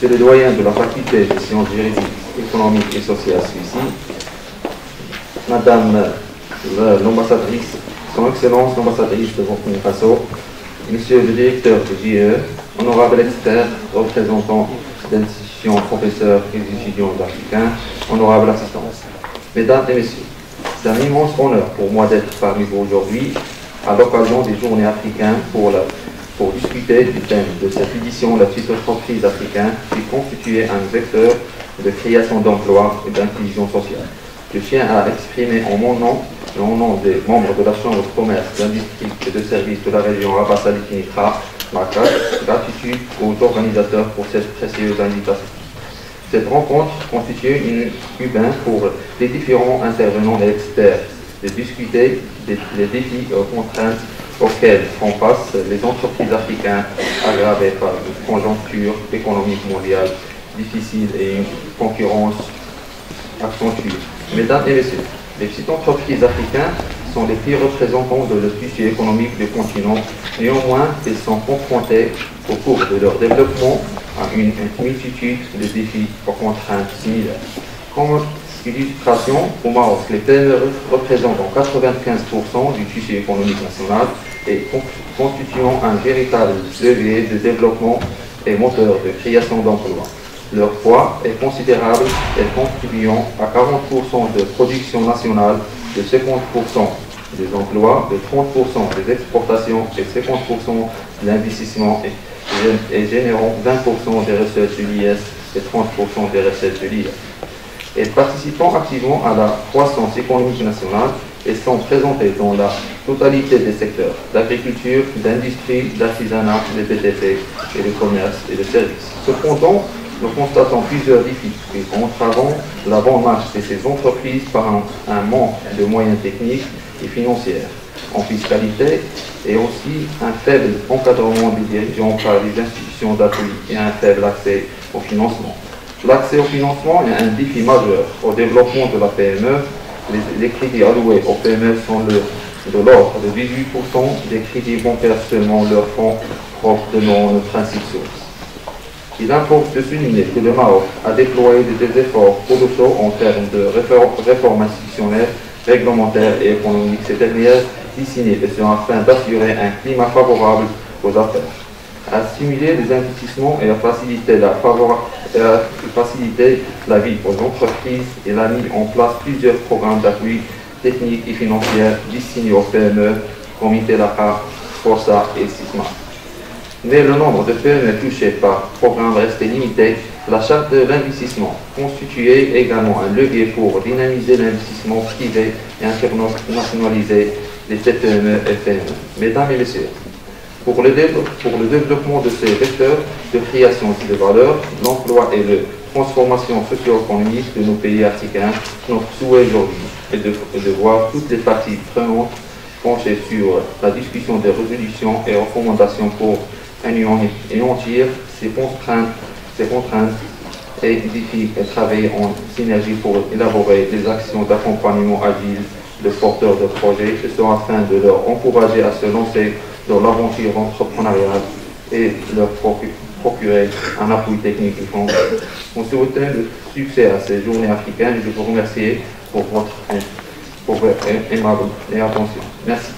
C'est le doyen de la faculté des sciences juridiques, économiques et sociales ici. Madame l'ambassadrice, son excellence l'ambassadrice de Burkina Faso, monsieur le directeur du JE, honorable expert, représentant d'institutions, professeurs et étudiants africains, honorable assistance. Mesdames et messieurs, c'est un immense honneur pour moi d'être parmi vous aujourd'hui à l'occasion des Journées africaines pour discuter du thème de cette édition de la suite entreprise africaine qui constituait un vecteur de création d'emplois et d'inclusion sociale. Je tiens à exprimer en mon nom et au nom des membres de la Chambre de commerce, d'industrie et de services de la région Rabat-Salé-Kénitra, ma gratitude aux organisateurs pour cette précieuse invitation. Cette rencontre constitue une aubaine pour les différents intervenants et experts de discuter des défis et contraintes auxquels font face les entreprises africaines aggravées par une conjoncture économique mondiale difficile et une concurrence accentuée. Mesdames et messieurs, les petites entreprises africaines sont les pires représentants de le tissu économique du continent. Néanmoins, elles sont confrontées au cours de leur développement à une multitude de défis aux contraintes similaires. Comme illustration, au Maroc, les PME représentent 95% du tissu économique national et constituant un véritable levier de développement et moteur de création d'emplois. Leur poids est considérable et contribuant à 40% de production nationale, de 50% des emplois, de 30% des exportations et 50% de l'investissement et générant 20% des recettes de l'IS et 30% des recettes de l'IA. Et participant activement à la croissance économique nationale et sont présentés dans la totalité des secteurs d'agriculture, d'industrie, d'artisanat, de BTP et de commerce et de services. Cependant, nous constatons plusieurs défis qui entravent la bonne marche de ces entreprises par un manque de moyens techniques et financiers en fiscalité et aussi un faible encadrement des dirigeants par les institutions d'appui et un faible accès au financement. L'accès au financement est un défi majeur au développement de la PME. Les crédits alloués aux PME sont de l'ordre de 18% des crédits bancaires seulement leur fonds propres selon le principe source. Il importe de souligner que le Maroc a déployé des efforts colossaux en termes de réformes institutionnelles, réglementaires et économiques. Ces dernières dessinées afin d'assurer un climat favorable aux affaires, à stimuler les investissements et à faciliter la vie aux entreprises. Il a mis en place plusieurs programmes d'appui technique et financier destinés aux PME, Comité Dakar, Força et SISMA. Mais le nombre de PME touchées par programme restait limité. La charte de l'investissement constituait également un levier pour dynamiser l'investissement privé et internationaliser les PME et PME. Mesdames et messieurs, pour le développement de ces vecteurs de création de valeur, l'emploi et la transformation socio-économique de nos pays africains, notre souhait aujourd'hui est de voir toutes les parties prenantes pencher sur la discussion des résolutions et recommandations pour anéantir ces contraintes et défis et travailler en synergie pour élaborer des actions d'accompagnement agile de porteurs de projets, afin de leur encourager à se lancer dans l'aventure entrepreneuriale et leur procurer un appui technique et financier. On souhaite le succès à ces journées africaines et je vous remercie pour votre aimable attention. Merci.